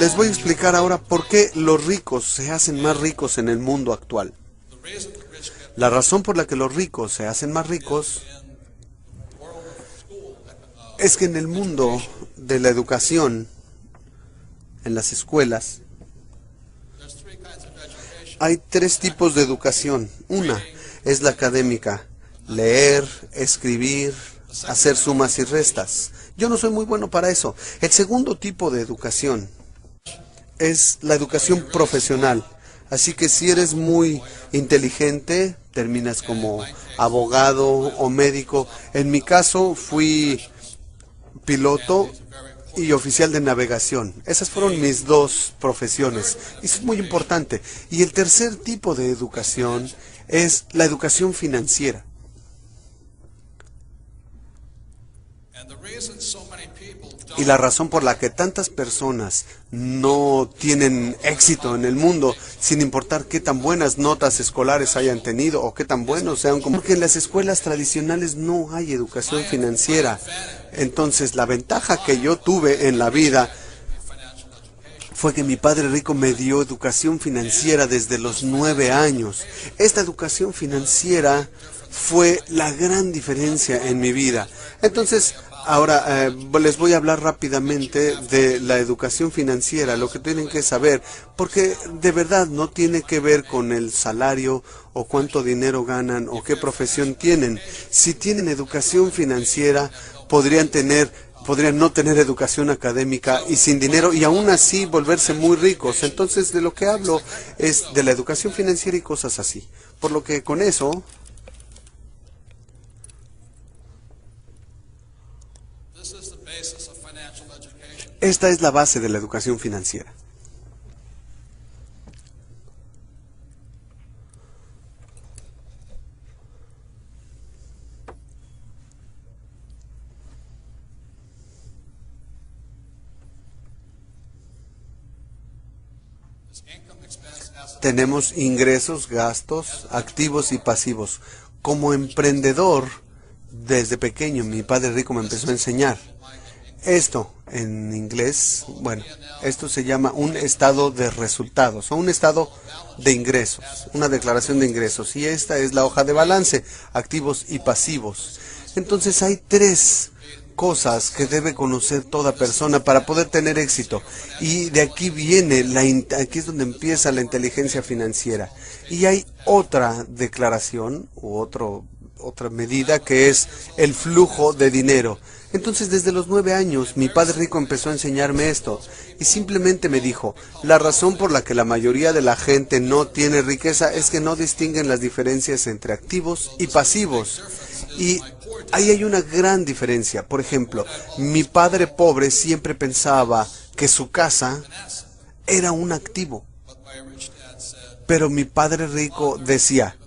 les voy a explicar ahora por qué los ricos se hacen más ricos en el mundo actual. La razón por la que los ricos se hacen más ricos es que en el mundo de la educación, en las escuelas, hay tres tipos de educación. Una es la académica: leer, escribir, hacer sumas y restas. Yo no soy muy bueno para eso. El segundo tipo de educación es la educación profesional. Así que si eres muy inteligente, terminas como abogado o médico. En mi caso fui piloto y oficial de navegación. Esas fueron mis dos profesiones. Y eso es muy importante. Y el tercer tipo de educación es la educación financiera. Y la razón por la que tantas personas no tienen éxito en el mundo, sin importar qué tan buenas notas escolares hayan tenido o qué tan buenos sean, porque en las escuelas tradicionales no hay educación financiera. Entonces, la ventaja que yo tuve en la vida fue que mi padre rico me dio educación financiera desde los 9 años. Esta educación financiera fue la gran diferencia en mi vida. Entonces, ahora les voy a hablar rápidamente de la educación financiera, lo que tienen que saber, porque de verdad no tiene que ver con el salario o cuánto dinero ganan o qué profesión tienen. Si tienen educación financiera, podrían no tener educación académica y sin dinero y aún así volverse muy ricos. Entonces, de lo que hablo es de la educación financiera y cosas así. Por lo que con eso, esta es la base de la educación financiera. Tenemos ingresos, gastos, activos y pasivos. Como emprendedor, desde pequeño, mi padre rico me empezó a enseñar. Esto, en inglés, bueno, esto se llama un estado de resultados o un estado de ingresos, una declaración de ingresos. Y esta es la hoja de balance, activos y pasivos. Entonces hay tres cosas que debe conocer toda persona para poder tener éxito. Y de aquí viene, aquí es donde empieza la inteligencia financiera. Y hay otra declaración u otra medida que es el flujo de dinero. Entonces, desde los 9 años, mi padre rico empezó a enseñarme esto y simplemente me dijo, la razón por la que la mayoría de la gente no tiene riqueza es que no distinguen las diferencias entre activos y pasivos. Y ahí hay una gran diferencia. Por ejemplo, mi padre pobre siempre pensaba que su casa era un activo. Pero mi padre rico decía,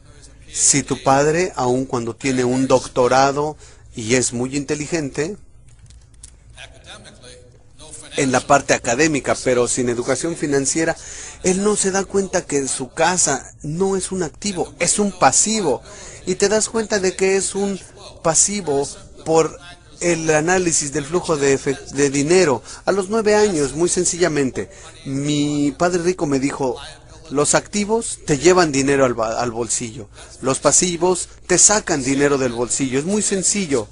si tu padre, aun cuando tiene un doctorado y es muy inteligente en la parte académica, pero sin educación financiera, él no se da cuenta que su casa no es un activo, es un pasivo. Y te das cuenta de que es un pasivo por el análisis del flujo de dinero. A los 9 años, muy sencillamente, mi padre rico me dijo, los activos te llevan dinero al bolsillo. Los pasivos te sacan dinero del bolsillo. Es muy sencillo.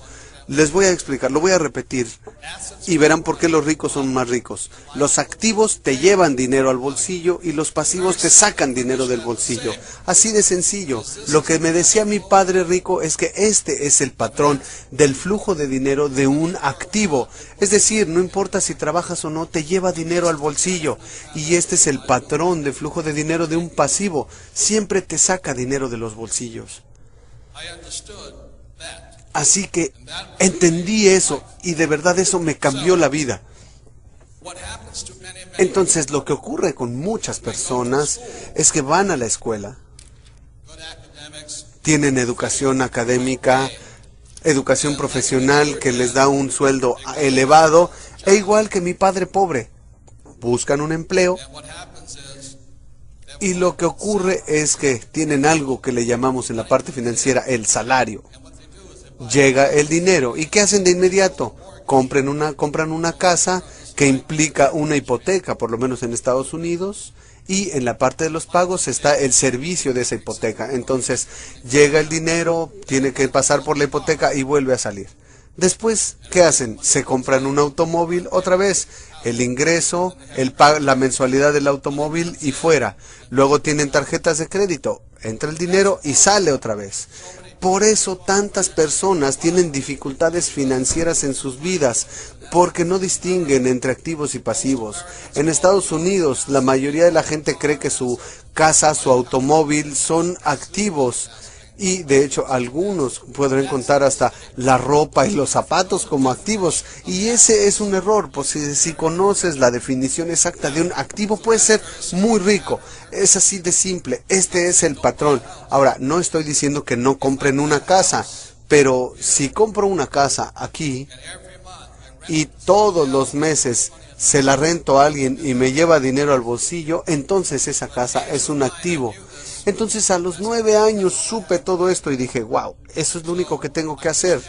Les voy a explicar, lo voy a repetir y verán por qué los ricos son más ricos. Los activos te llevan dinero al bolsillo y los pasivos te sacan dinero del bolsillo. Así de sencillo. Lo que me decía mi padre rico es que este es el patrón del flujo de dinero de un activo. Es decir, no importa si trabajas o no, te lleva dinero al bolsillo. Y este es el patrón de flujo de dinero de un pasivo. Siempre te saca dinero de los bolsillos. Así que entendí eso y de verdad eso me cambió la vida. Entonces lo que ocurre con muchas personas es que van a la escuela, tienen educación académica, educación profesional que les da un sueldo elevado, e igual que mi padre pobre, buscan un empleo y lo que ocurre es que tienen algo que le llamamos en la parte financiera el salario. Llega el dinero. ¿Y qué hacen de inmediato? Compran una casa que implica una hipoteca, por lo menos en Estados Unidos, y en la parte de los pagos está el servicio de esa hipoteca. Entonces llega el dinero, tiene que pasar por la hipoteca y vuelve a salir. Después, ¿qué hacen? Se compran un automóvil, otra vez, el ingreso, la mensualidad del automóvil y fuera. Luego tienen tarjetas de crédito, entra el dinero y sale otra vez. Por eso tantas personas tienen dificultades financieras en sus vidas, porque no distinguen entre activos y pasivos. En Estados Unidos, la mayoría de la gente cree que su casa, su automóvil son activos. Y de hecho algunos podrán contar hasta la ropa y los zapatos como activos, y ese es un error, pues si conoces la definición exacta de un activo puedes ser muy rico, es así de simple, este es el patrón. Ahora, no estoy diciendo que no compren una casa, pero si compro una casa aquí y todos los meses se la rento a alguien y me lleva dinero al bolsillo, entonces esa casa es un activo. Entonces a los 9 años supe todo esto y dije, wow, eso es lo único que tengo que hacer.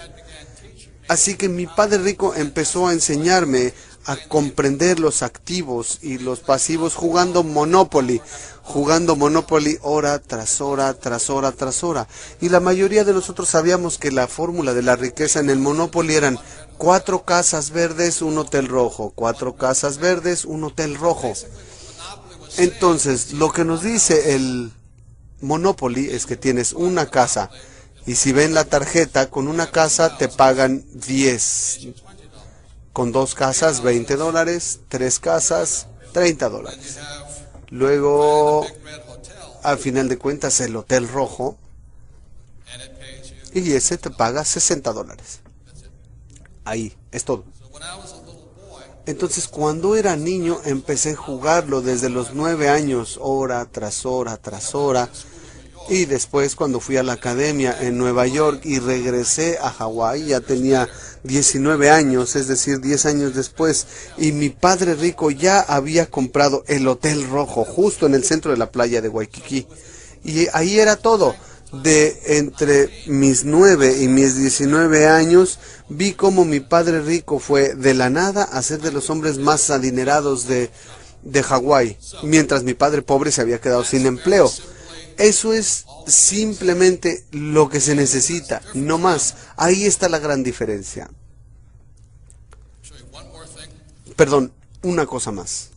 Así que mi padre rico empezó a enseñarme a comprender los activos y los pasivos jugando Monopoly hora tras hora, tras hora, tras hora. Y la mayoría de nosotros sabíamos que la fórmula de la riqueza en el Monopoly eran 4 casas verdes, un hotel rojo, 4 casas verdes, un hotel rojo. Entonces, lo que nos dice el Monopoly es que tienes una casa y si ven la tarjeta, con una casa te pagan 10, con 2 casas $20, 3 casas $30. Luego, al final de cuentas, el hotel rojo y ese te paga $60. Ahí, es todo. Entonces, cuando era niño, empecé a jugarlo desde los 9 años, hora tras hora, tras hora. Y después, cuando fui a la academia en Nueva York y regresé a Hawái, ya tenía 19 años, es decir, 10 años después. Y mi padre rico ya había comprado el Hotel Rojo, justo en el centro de la playa de Waikiki. Y ahí era todo. De entre mis 9 y mis 19 años, vi cómo mi padre rico fue de la nada a ser de los hombres más adinerados de Hawái, mientras mi padre pobre se había quedado sin empleo. Eso es simplemente lo que se necesita, no más. Ahí está la gran diferencia. Perdón, una cosa más.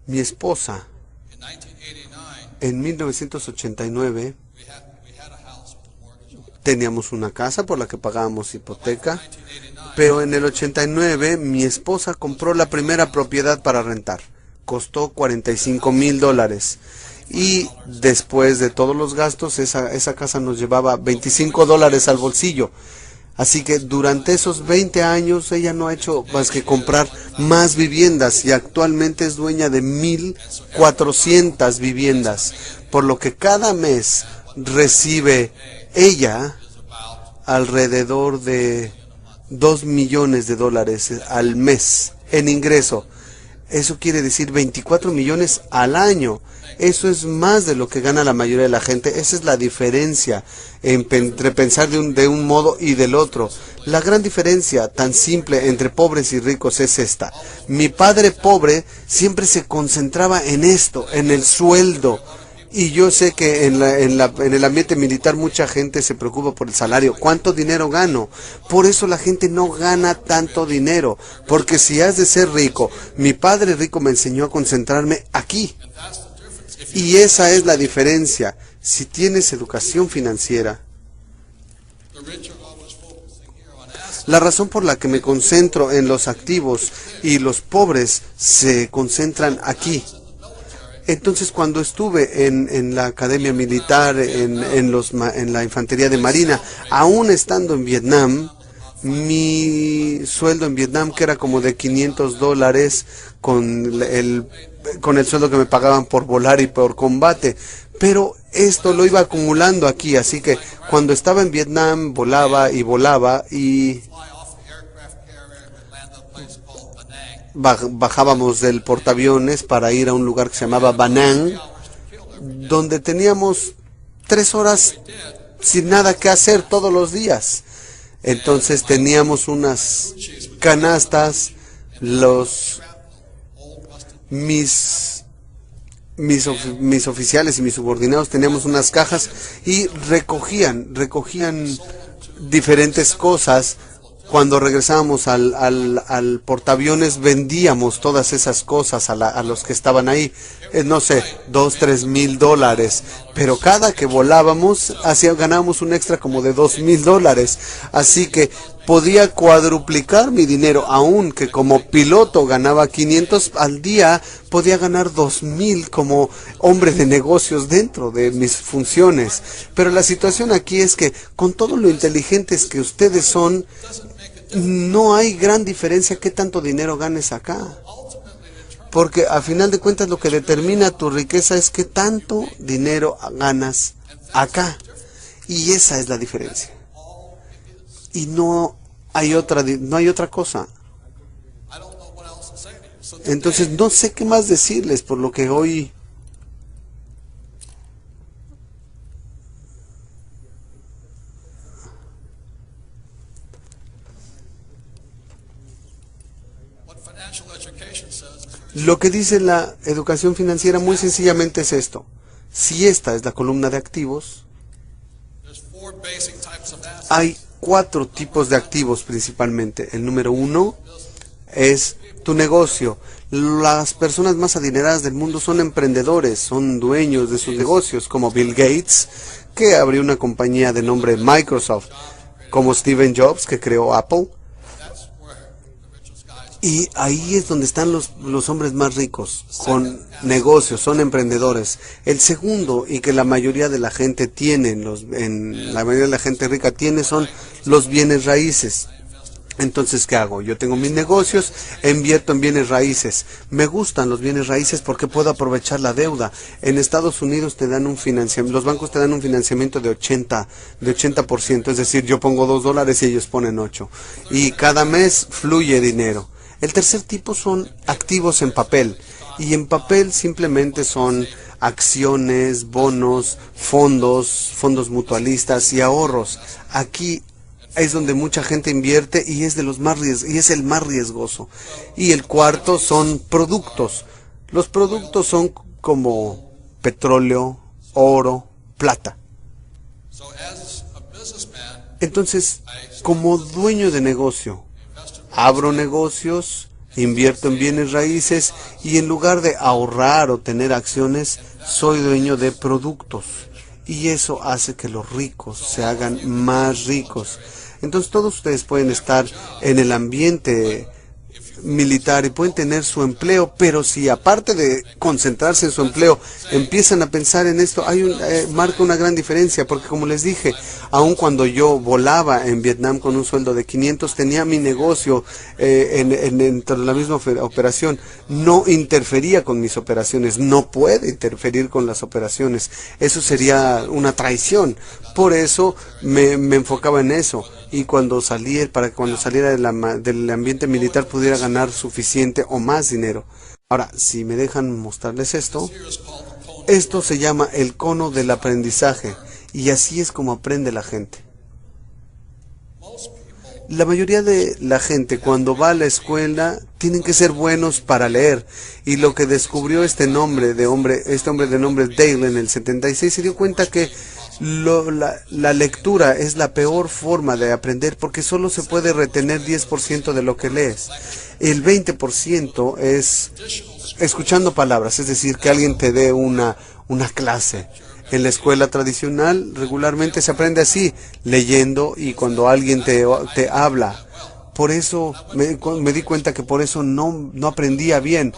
Mi esposa, en 1989, teníamos una casa por la que pagábamos hipoteca, pero en el 89 mi esposa compró la primera propiedad para rentar. Costó $45,000 y después de todos los gastos esa casa nos llevaba $25 al bolsillo. Así que durante esos 20 años ella no ha hecho más que comprar más viviendas y actualmente es dueña de 1,400 viviendas, por lo que cada mes recibe ella alrededor de $2 millones al mes en ingreso. Eso quiere decir 24 millones al año. Eso es más de lo que gana la mayoría de la gente. Esa es la diferencia entre pensar de un modo y del otro. La gran diferencia tan simple entre pobres y ricos es esta. Mi padre pobre siempre se concentraba en esto, en el sueldo. Y yo sé que en el ambiente militar mucha gente se preocupa por el salario. ¿Cuánto dinero gano? Por eso la gente no gana tanto dinero. Porque si has de ser rico, mi padre rico me enseñó a concentrarme aquí. Y esa es la diferencia. Si tienes educación financiera, la razón por la que me concentro en los activos y los pobres se concentran aquí. Entonces, cuando estuve en la academia militar, en la infantería de marina, aún estando en Vietnam, mi sueldo en Vietnam, que era como de $500 con el sueldo que me pagaban por volar y por combate, pero esto lo iba acumulando aquí, así que cuando estaba en Vietnam volaba y bajábamos del portaaviones para ir a un lugar que se llamaba Banán, donde teníamos 3 horas sin nada que hacer todos los días. Entonces teníamos unas canastas, mis oficiales y mis subordinados teníamos unas cajas y recogían diferentes cosas. Cuando regresábamos al portaaviones vendíamos todas esas cosas a los que estaban ahí, no sé, $2,000-3,000, pero cada que volábamos ganábamos un extra como de $2,000, así que podía cuadruplicar mi dinero, aunque como piloto ganaba 500 al día, podía ganar 2,000 como hombre de negocios dentro de mis funciones. Pero la situación aquí es que con todo lo inteligentes que ustedes son, no hay gran diferencia qué tanto dinero ganes acá. Porque a final de cuentas lo que determina tu riqueza es qué tanto dinero ganas acá. Y esa es la diferencia. Y no hay otra cosa. Entonces no sé qué más decirles, por lo que hoy lo que dice la educación financiera muy sencillamente es esto. Si esta es la columna de activos, hay 4 tipos de activos principalmente. El número 1 es tu negocio. Las personas más adineradas del mundo son emprendedores, son dueños de sus negocios, como Bill Gates, que abrió una compañía de nombre Microsoft, como Steve Jobs, que creó Apple. Y ahí es donde están los hombres más ricos, con negocios, son emprendedores. El segundo, y que la mayoría de la gente tiene, la mayoría de la gente rica tiene, son los bienes raíces. Entonces, ¿qué hago? Yo tengo mis negocios, invierto en bienes raíces. Me gustan los bienes raíces porque puedo aprovechar la deuda. En Estados Unidos te dan un financiamiento, los bancos te dan un financiamiento de 80%, es decir, yo pongo $2 y ellos ponen 8. Y cada mes fluye dinero. El tercer tipo son activos en papel. Y en papel simplemente son acciones, bonos, fondos mutualistas y ahorros. Aquí es donde mucha gente invierte y es el más riesgoso. Y el cuarto son productos. Los productos son como petróleo, oro, plata. Entonces, como dueño de negocio, abro negocios, invierto en bienes raíces y en lugar de ahorrar o tener acciones, soy dueño de productos. Y eso hace que los ricos se hagan más ricos. Entonces todos ustedes pueden estar en el ambiente militar y pueden tener su empleo, pero si aparte de concentrarse en su empleo empiezan a pensar en esto, marca una gran diferencia, porque como les dije, aun cuando yo volaba en Vietnam con un sueldo de 500, tenía mi negocio dentro de la misma operación, no interfería con mis operaciones, no puede interferir con las operaciones, eso sería una traición. Por eso me enfocaba en eso, y para que cuando saliera del ambiente militar pudiera ganar suficiente o más dinero. Ahora, si me dejan mostrarles esto se llama el cono del aprendizaje, y así es como aprende la gente. La mayoría de la gente cuando va a la escuela tienen que ser buenos para leer, y lo que descubrió este hombre de nombre Dale en el 76 se dio cuenta que la lectura es la peor forma de aprender, porque solo se puede retener 10% de lo que lees. El 20% es escuchando palabras, es decir, que alguien te dé una clase. En la escuela tradicional regularmente se aprende así, leyendo y cuando alguien te habla. Por eso me di cuenta que por eso no aprendía bien.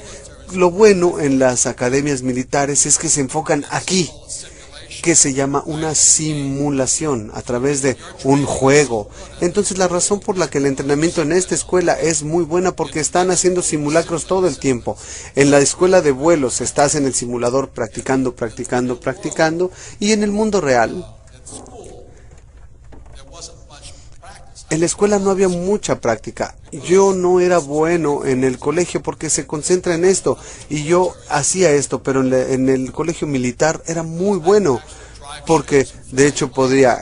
Lo bueno en las academias militares es que se enfocan aquí, que se llama una simulación a través de un juego. Entonces la razón por la que el entrenamiento en esta escuela es muy buena, porque están haciendo simulacros todo el tiempo. En la escuela de vuelos estás en el simulador practicando, y en el mundo real En la escuela no había mucha práctica. Yo no era bueno en el colegio porque se concentra en esto. Y yo hacía esto, pero en el colegio militar era muy bueno. Porque de hecho podría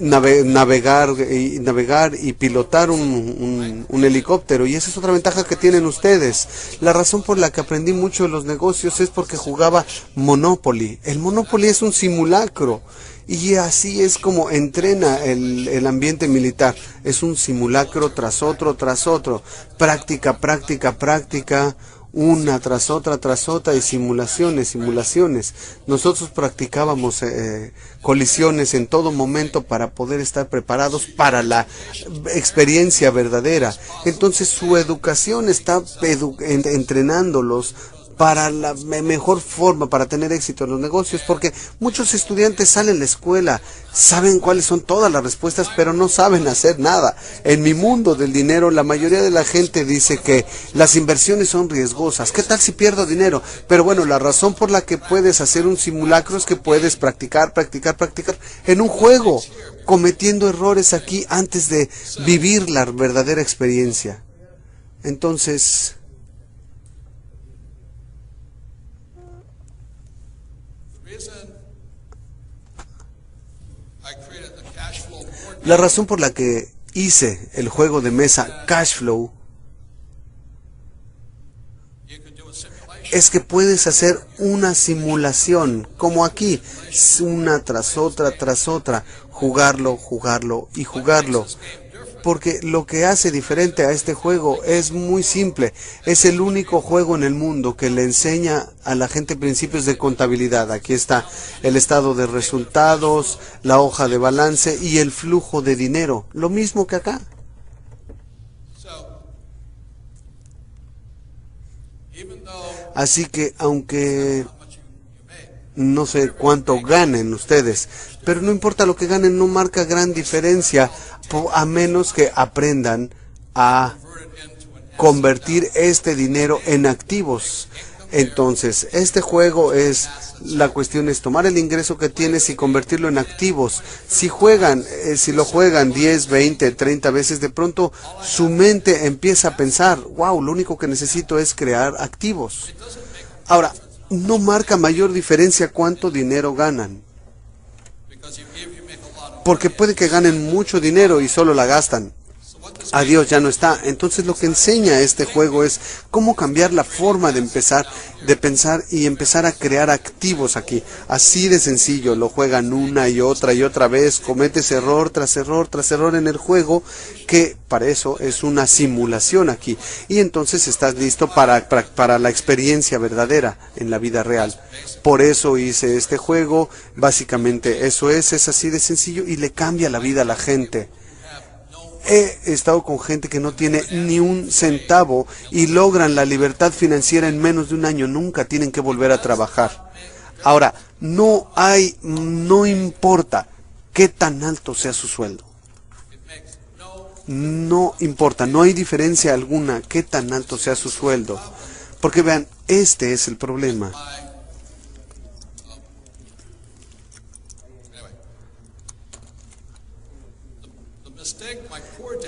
navegar y pilotar un helicóptero. Y esa es otra ventaja que tienen ustedes. La razón por la que aprendí mucho de los negocios es porque jugaba Monopoly. El Monopoly es un simulacro. Y así es como entrena el ambiente militar. Es un simulacro tras otro, tras otro. Práctica, práctica, práctica. Una tras otra y simulaciones, simulaciones. Nosotros practicábamos colisiones en todo momento para poder estar preparados para la experiencia verdadera. Entonces su educación está entrenándolos para la mejor forma para tener éxito en los negocios, porque muchos estudiantes salen de la escuela, saben cuáles son todas las respuestas, pero no saben hacer nada. En mi mundo del dinero, la mayoría de la gente dice que las inversiones son riesgosas. ¿Qué tal si pierdo dinero? Pero bueno, la razón por la que puedes hacer un simulacro es que puedes practicar, practicar, practicar en un juego, cometiendo errores aquí antes de vivir la verdadera experiencia. Entonces, la razón por la que hice el juego de mesa Cash Flow es que puedes hacer una simulación, como aquí, una tras otra, jugarlo, jugarlo y jugarlo. Porque lo que hace diferente a este juego es muy simple. Es el único juego en el mundo que le enseña a la gente principios de contabilidad. Aquí está el estado de resultados, la hoja de balance y el flujo de dinero. Lo mismo que acá. Así que aunque no sé cuánto ganen ustedes, pero no importa lo que ganen, no marca gran diferencia a menos que aprendan a convertir este dinero en activos. Entonces, este juego es, la cuestión es tomar el ingreso que tienes y convertirlo en activos. Si lo juegan 10, 20, 30 veces, de pronto su mente empieza a pensar, wow, lo único que necesito es crear activos. Ahora, no marca mayor diferencia cuánto dinero ganan. Porque puede que ganen mucho dinero y solo la gastan. Adiós, ya no está. Entonces lo que enseña este juego es cómo cambiar la forma de pensar y empezar a crear activos aquí. Así de sencillo, lo juegan una y otra vez, cometes error tras error tras error en el juego, que para eso es una simulación aquí. Y entonces estás listo para la experiencia verdadera en la vida real. Por eso hice este juego, básicamente eso es así de sencillo y le cambia la vida a la gente. He estado con gente que no tiene ni un centavo y logran la libertad financiera en menos de un año. Nunca tienen que volver a trabajar. Ahora, no importa qué tan alto sea su sueldo. No importa, no hay diferencia alguna qué tan alto sea su sueldo. Porque vean, este es el problema.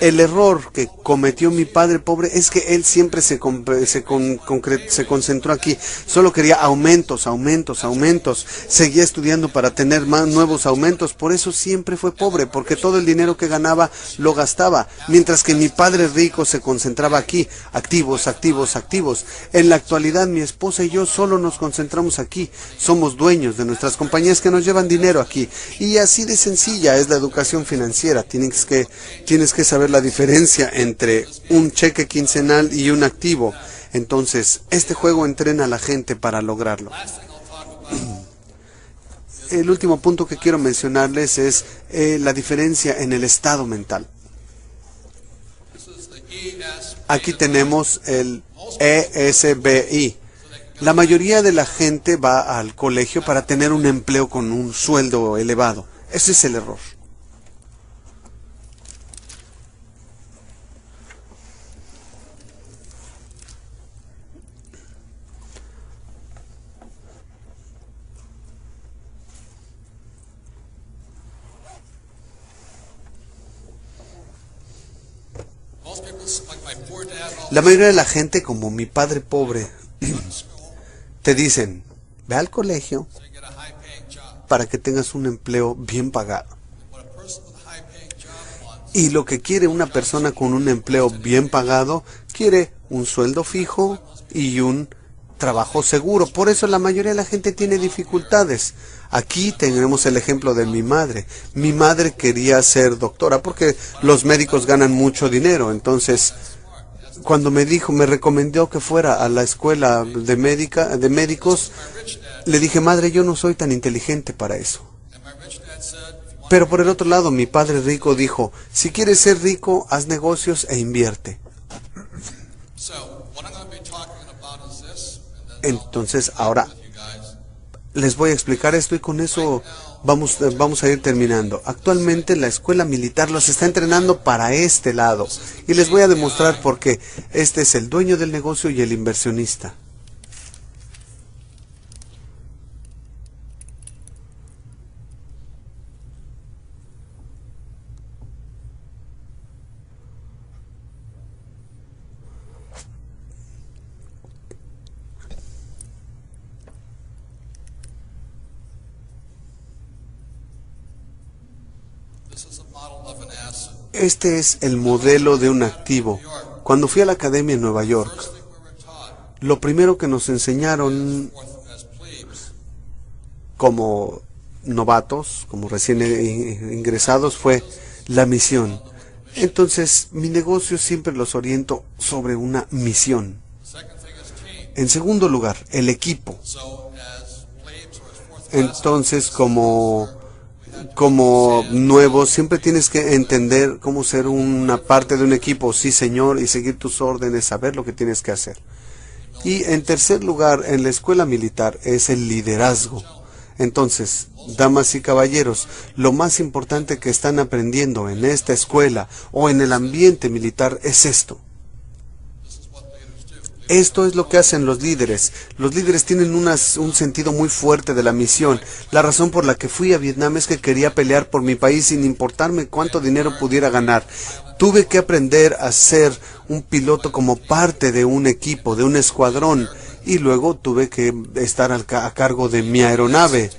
El error que cometió mi padre pobre es que él siempre se concentró aquí. Solo quería aumentos, aumentos, aumentos. Seguía estudiando para tener más nuevos aumentos. Por eso siempre fue pobre, porque todo el dinero que ganaba lo gastaba. Mientras que mi padre rico se concentraba aquí. Activos, activos, activos. En la actualidad mi esposa y yo solo nos concentramos aquí. Somos dueños de nuestras compañías que nos llevan dinero aquí. Y así de sencilla es la educación financiera. Tienes que saber la diferencia entre un cheque quincenal y un activo. Entonces, este juego entrena a la gente para lograrlo. El último punto que quiero mencionarles es la diferencia en el estado mental. Aquí tenemos el ESBI. La mayoría de la gente va al colegio para tener un empleo con un sueldo elevado. Ese es el error. La mayoría de la gente, como mi padre pobre, te dicen, ve al colegio para que tengas un empleo bien pagado. Y lo que quiere una persona con un empleo bien pagado, quiere un sueldo fijo y un trabajo seguro. Por eso la mayoría de la gente tiene dificultades. Aquí tenemos el ejemplo de mi madre. Mi madre quería ser doctora porque los médicos ganan mucho dinero. Entonces, cuando me recomendó que fuera a la escuela de médicos, le dije, madre, yo no soy tan inteligente para eso. Pero por el otro lado, mi padre rico dijo, si quieres ser rico, haz negocios e invierte. Entonces, ahora les voy a explicar esto y con eso vamos a ir terminando. Actualmente la escuela militar los está entrenando para este lado y les voy a demostrar por qué. Este es el dueño del negocio y el inversionista. Este es el modelo de un activo. Cuando fui a la academia en Nueva York, lo primero que nos enseñaron como novatos, como recién ingresados, fue la misión. Entonces, mi negocio siempre los oriento sobre una misión. En segundo lugar, el equipo. Entonces, como nuevo, siempre tienes que entender cómo ser una parte de un equipo, sí señor, y seguir tus órdenes, saber lo que tienes que hacer. Y en tercer lugar, en la escuela militar, es el liderazgo. Entonces, damas y caballeros, lo más importante que están aprendiendo en esta escuela o en el ambiente militar es esto. Esto es lo que hacen los líderes. Los líderes tienen un sentido muy fuerte de la misión. La razón por la que fui a Vietnam es que quería pelear por mi país sin importarme cuánto dinero pudiera ganar. Tuve que aprender a ser un piloto como parte de un equipo, de un escuadrón, y luego tuve que estar a cargo de mi aeronave.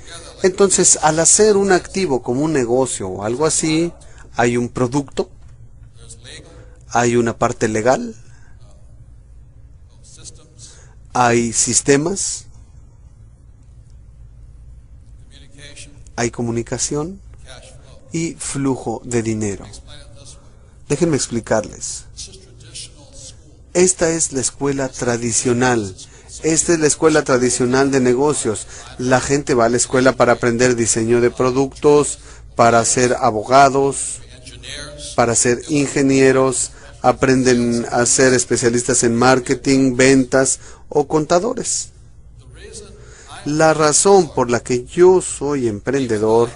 Entonces, al hacer un activo como un negocio o algo así, hay un producto, hay una parte legal, hay sistemas, hay comunicación y flujo de dinero. Déjenme explicarles. Esta es la escuela tradicional. Esta es la escuela tradicional de negocios. La gente va a la escuela para aprender diseño de productos, para ser abogados, para ser ingenieros, aprenden a ser especialistas en marketing, ventas o contadores. La razón por la que yo soy emprendedor,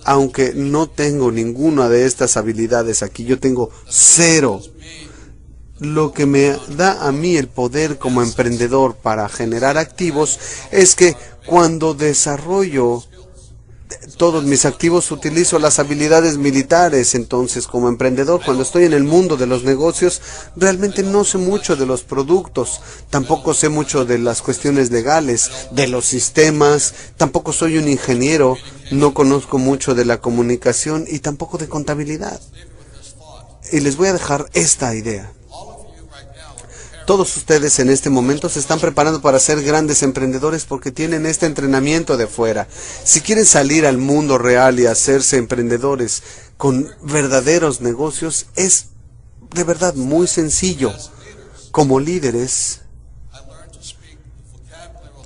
aunque no tengo ninguna de estas habilidades aquí, yo tengo 0. Lo que me da a mí el poder como emprendedor para generar activos es que cuando desarrollo todos mis activos utilizo las habilidades militares. Entonces, como emprendedor, cuando estoy en el mundo de los negocios, realmente no sé mucho de los productos, tampoco sé mucho de las cuestiones legales, de los sistemas, tampoco soy un ingeniero, no conozco mucho de la comunicación y tampoco de contabilidad. Y les voy a dejar esta idea. Todos ustedes en este momento se están preparando para ser grandes emprendedores porque tienen este entrenamiento de fuera. Si quieren salir al mundo real y hacerse emprendedores con verdaderos negocios, es de verdad muy sencillo. Como líderes,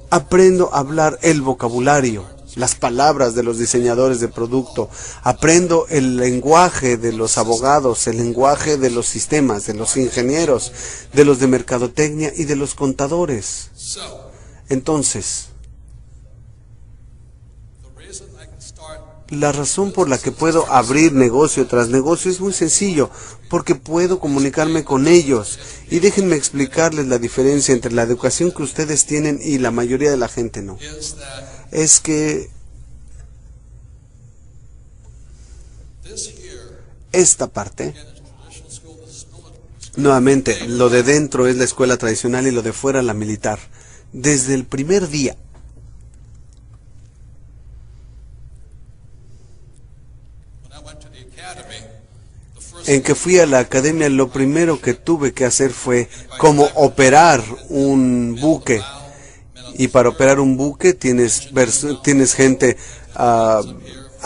aprendo a hablar el vocabulario, las palabras de los diseñadores de producto, aprendo el lenguaje de los abogados, el lenguaje de los sistemas, de los ingenieros, de los de mercadotecnia y de los contadores. Entonces, la razón por la que puedo abrir negocio tras negocio es muy sencillo, porque puedo comunicarme con ellos. Y déjenme explicarles la diferencia entre la educación que ustedes tienen y la mayoría de la gente no. Es que esta parte Nuevamente, lo de dentro es la escuela tradicional y lo de fuera la militar. Desde el primer día en que fui a la academia, lo primero que tuve que hacer fue como operar un buque. Y para operar un buque tienes gente a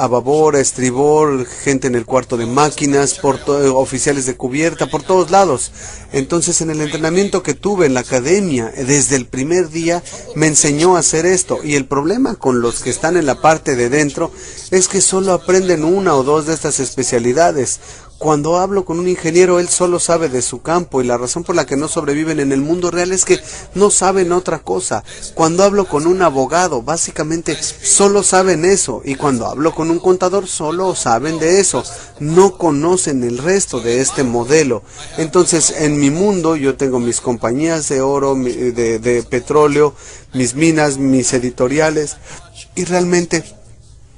babor, a estribor, gente en el cuarto de máquinas, oficiales de cubierta, por todos lados. Entonces, en el entrenamiento que tuve en la academia, desde el primer día, me enseñó a hacer esto. Y el problema con los que están en la parte de dentro es que solo aprenden una o dos de estas especialidades. Cuando hablo con un ingeniero, él solo sabe de su campo, y la razón por la que no sobreviven en el mundo real es que no saben otra cosa. Cuando hablo con un abogado, básicamente solo saben eso, y cuando hablo con un contador, solo saben de eso. No conocen el resto de este modelo. Entonces, en mi mundo, yo tengo mis compañías de oro, de petróleo, mis minas, mis editoriales, y realmente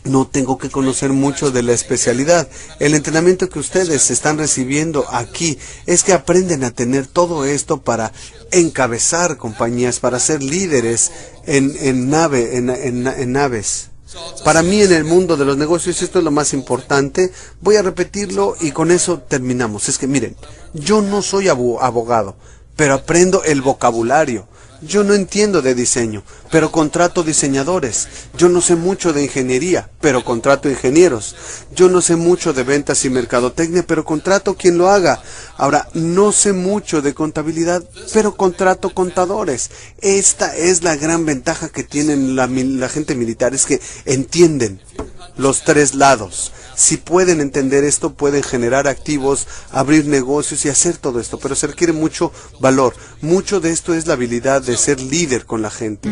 no tengo que conocer mucho de la especialidad. El entrenamiento que ustedes están recibiendo aquí es que aprenden a tener todo esto para encabezar compañías, para ser líderes en naves. Para mí, en el mundo de los negocios, esto es lo más importante. Voy a repetirlo y con eso terminamos. Es que miren, yo no soy abogado, pero aprendo el vocabulario. Yo no entiendo de diseño, pero contrato diseñadores. Yo no sé mucho de ingeniería, pero contrato ingenieros. Yo no sé mucho de ventas y mercadotecnia, pero contrato quien lo haga. Ahora, no sé mucho de contabilidad, pero contrato contadores. Esta es la gran ventaja que tienen la gente militar, es que entienden los tres lados. Si pueden entender esto, pueden generar activos, abrir negocios y hacer todo esto, pero se requiere mucho valor. Mucho de esto es la habilidad de ser líder con la gente.